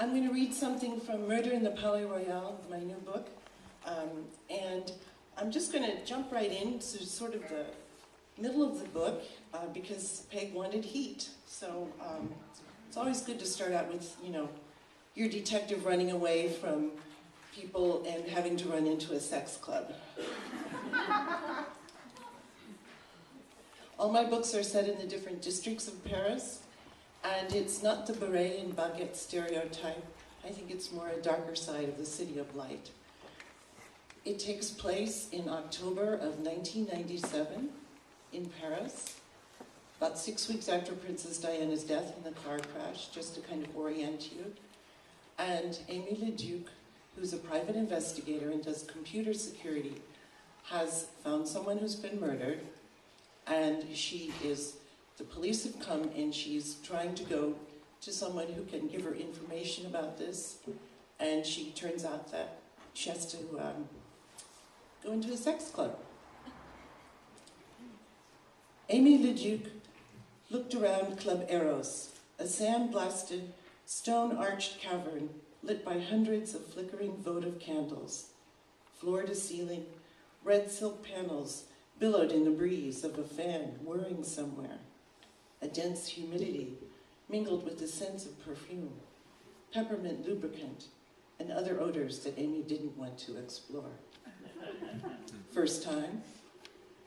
I'm going to read something from Murder in the Palais Royal, my new book, and I'm just going to jump right into sort of the middle of the book because Peg wanted heat. So it's always good to start out with, you know, your detective running away from people and having to run into a sex club. All my books are set in the different districts of Paris, and it's not the beret and baguette stereotype. I think it's more a darker side of the city of light. It takes place in October of 1997 in Paris, about 6 weeks after Princess Diana's death in the car crash, just to kind of orient you. And Amy Leduc, who's a private investigator and does computer security, has found someone who's been murdered, and the police have come and she's trying to go to someone who can give her information about this, and she turns out that she has to go into a sex club. Amy Leduc looked around Club Eros, a sand-blasted, stone-arched cavern lit by hundreds of flickering votive candles. Floor to ceiling, red silk panels billowed in the breeze of a fan whirring somewhere. A dense humidity mingled with the sense of perfume, peppermint lubricant, and other odors that Amy didn't want to explore. First time,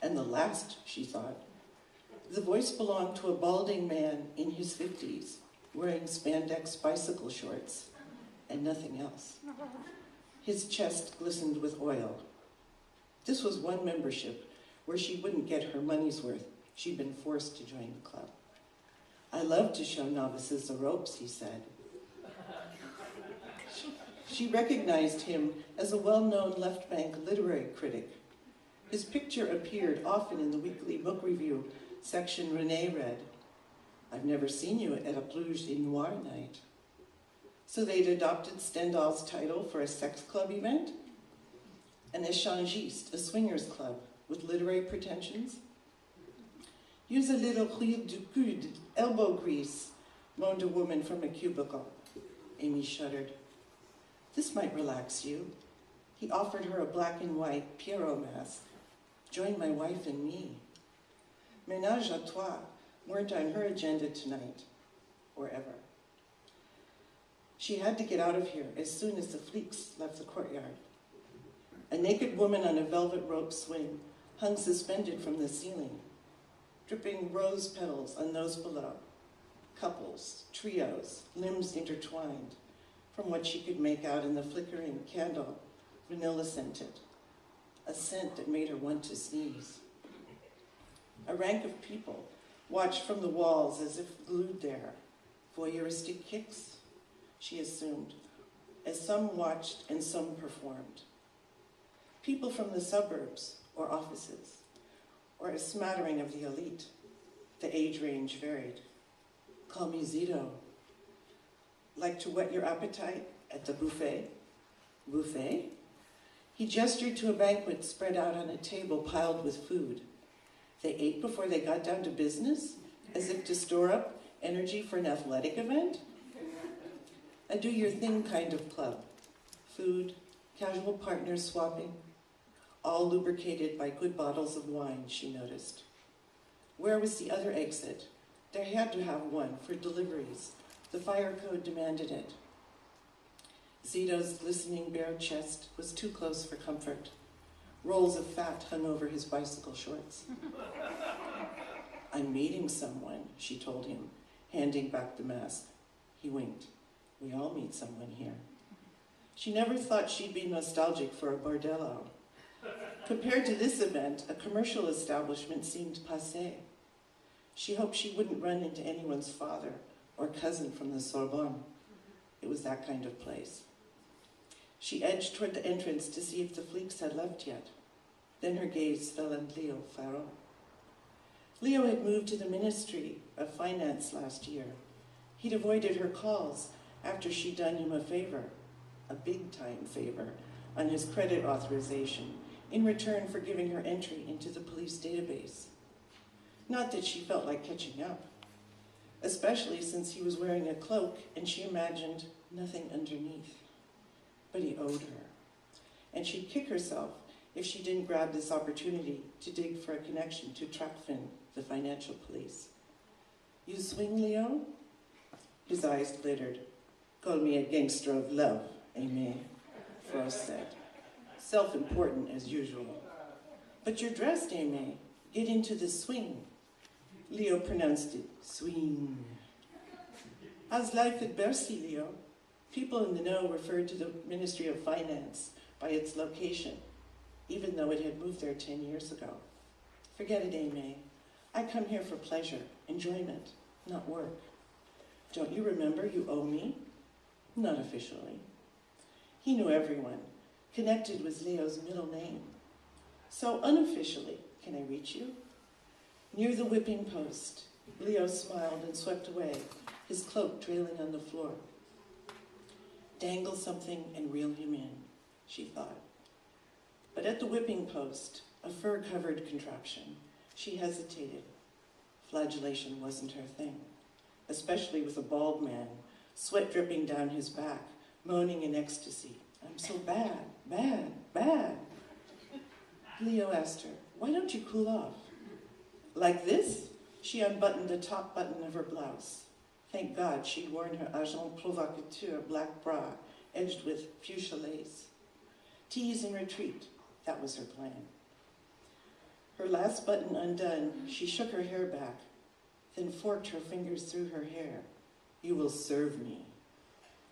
and the last, she thought. The voice belonged to a balding man in his 50s, wearing spandex bicycle shorts, and nothing else. His chest glistened with oil. This was one membership where she wouldn't get her money's worth. She'd been forced to join the club. I love to show novices the ropes, he said. She recognized him as a well-known left-bank literary critic. His picture appeared often in the weekly book review section Renée read. I've never seen you at a Pluge et Noir night. So they'd adopted Stendhal's title for a sex club event? An échangiste, a swingers club, with literary pretensions? Use a little rire du coude, elbow grease, moaned a woman from a cubicle. Amy shuddered. This might relax you. He offered her a black and white Pierrot mask. Join my wife and me. Ménage à trois weren't on her agenda tonight, or ever. She had to get out of here as soon as the fleeks left the courtyard. A naked woman on a velvet rope swing hung suspended from the ceiling, dripping rose petals on those below. Couples, trios, limbs intertwined, from what she could make out in the flickering candle, vanilla scented, a scent that made her want to sneeze. A rank of people watched from the walls as if glued there. Voyeuristic kicks, she assumed, as some watched and some performed. People from the suburbs or offices, or a smattering of the elite. The age range varied. Call me Zito. Like to whet your appetite at the buffet? Buffet? He gestured to a banquet spread out on a table piled with food. They ate before they got down to business, as if to store up energy for an athletic event? A do-your-thing kind of club. Food, casual partners swapping, all lubricated by good bottles of wine, she noticed. Where was the other exit? They had to have one for deliveries. The fire code demanded it. Zito's glistening bare chest was too close for comfort. Rolls of fat hung over his bicycle shorts. I'm meeting someone, she told him, handing back the mask. He winked. We all meet someone here. She never thought she'd be nostalgic for a bordello. Compared to this event, a commercial establishment seemed passé. She hoped she wouldn't run into anyone's father or cousin from the Sorbonne. It was that kind of place. She edged toward the entrance to see if the fleeks had left yet. Then her gaze fell on Leo Farron. Leo had moved to the Ministry of Finance last year. He'd avoided her calls after she'd done him a favor, a big-time favor, on his credit authorization in return for giving her entry into the police database. Not that she felt like catching up, especially since he was wearing a cloak and she imagined nothing underneath. But he owed her. And she'd kick herself if she didn't grab this opportunity to dig for a connection to Trakfin, the financial police. You swing, Leo? His eyes glittered. Call me a gangster of love, Aimé, Frost said. Self-important as usual. But you're dressed, Aimé. Get into the swing. Leo pronounced it, swing. How's life at Bercy, Leo? People in the know referred to the Ministry of Finance by its location, even though it had moved there 10 years ago. Forget it, Aimé. I come here for pleasure, enjoyment, not work. Don't you remember you owe me? Not officially. He knew everyone. Connected was Leo's middle name. So unofficially, can I reach you? Near the whipping post, Leo smiled and swept away, his cloak trailing on the floor. Dangle something and reel him in, she thought. But at the whipping post, a fur-covered contraption, she hesitated. Flagellation wasn't her thing, especially with a bald man, sweat dripping down his back, moaning in ecstasy. I'm so bad, bad, bad. Leo asked her, why don't you cool off? Like this? She unbuttoned the top button of her blouse. Thank God she'd worn her agent provocateur black bra, edged with fuchsia lace. Tease and retreat, that was her plan. Her last button undone, she shook her hair back, then forked her fingers through her hair. You will serve me.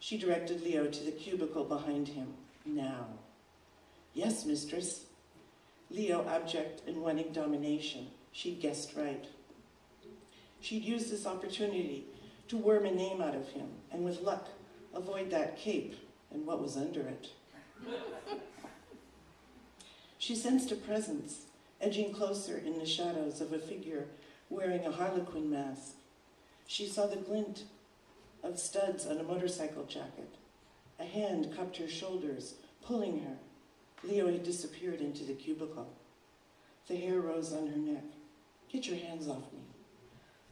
She directed Leo to the cubicle behind him. Now. Yes, mistress. Leo, abject and wanting domination. She'd guessed right. She'd used this opportunity to worm a name out of him, and with luck, avoid that cape and what was under it. She sensed a presence, edging closer in the shadows of a figure wearing a harlequin mask. She saw the glint of studs on a motorcycle jacket. A hand cupped her shoulders, pulling her. Leo had disappeared into the cubicle. The hair rose on her neck. Get your hands off me.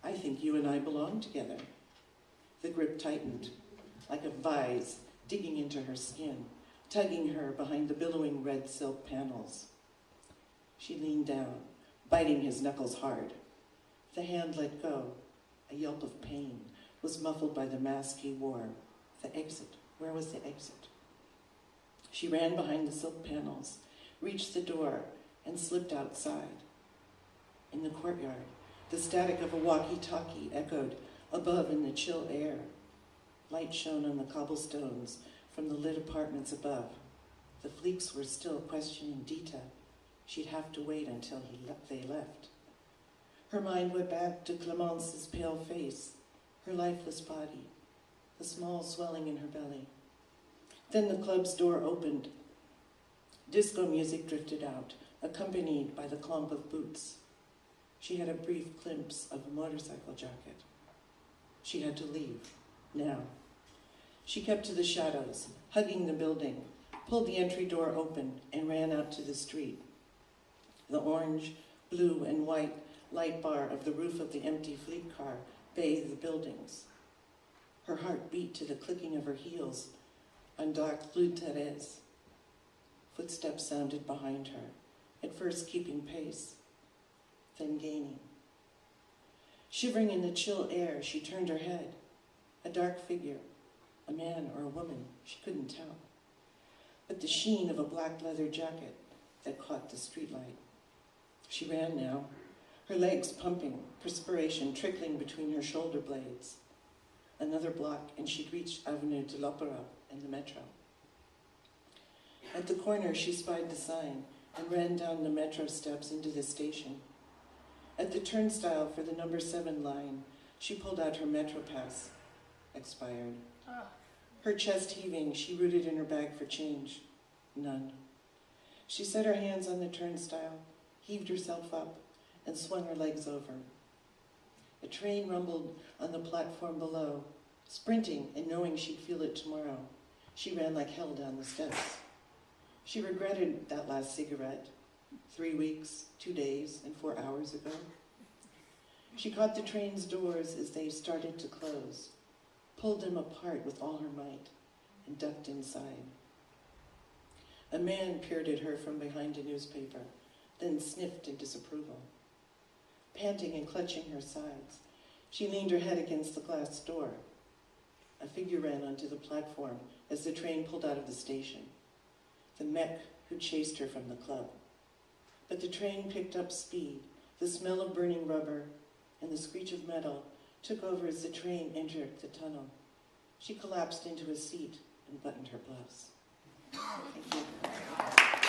I think you and I belong together. The grip tightened, like a vise digging into her skin, tugging her behind the billowing red silk panels. She leaned down, biting his knuckles hard. The hand let go. A yelp of pain was muffled by the mask he wore. The exit. Where was the exit? She ran behind the silk panels, reached the door, and slipped outside. In the courtyard, the static of a walkie-talkie echoed above in the chill air. Light shone on the cobblestones from the lit apartments above. The Fleeks were still questioning Dita. She'd have to wait until they left. Her mind went back to Clemence's pale face, her lifeless body, the small swelling in her belly. Then the club's door opened. Disco music drifted out, accompanied by the clomp of boots. She had a brief glimpse of a motorcycle jacket. She had to leave, now. She kept to the shadows, hugging the building, pulled the entry door open, and ran out to the street. The orange, blue, and white light bar of the roof of the empty fleet car bathed the buildings. Her heart beat to the clicking of her heels on dark Rue Thérèse. Footsteps sounded behind her, at first keeping pace, then gaining. Shivering in the chill air, she turned her head. A dark figure, a man or a woman, she couldn't tell, but the sheen of a black leather jacket that caught the streetlight. She ran now, her legs pumping, perspiration trickling between her shoulder blades. Another block, and she'd reached Avenue de l'Opéra and the metro. At the corner, she spied the sign and ran down the metro steps into the station. At the turnstile for the number 7 line, she pulled out her metro pass. Expired. Her chest heaving, she rooted in her bag for change. None. She set her hands on the turnstile, heaved herself up, and swung her legs over. A train rumbled on the platform below. Sprinting and knowing she'd feel it tomorrow, she ran like hell down the steps. She regretted that last cigarette, 3 weeks, 2 days, and 4 hours ago. She caught the train's doors as they started to close, pulled them apart with all her might. and ducked inside. A man peered at her from behind a newspaper, then sniffed in disapproval. Panting and clutching her sides, she leaned her head against the glass door. A figure ran onto the platform as the train pulled out of the station, the mech who chased her from the club. But the train picked up speed. The smell of burning rubber and the screech of metal took over as the train entered the tunnel. She collapsed into a seat and buttoned her blouse. Thank you.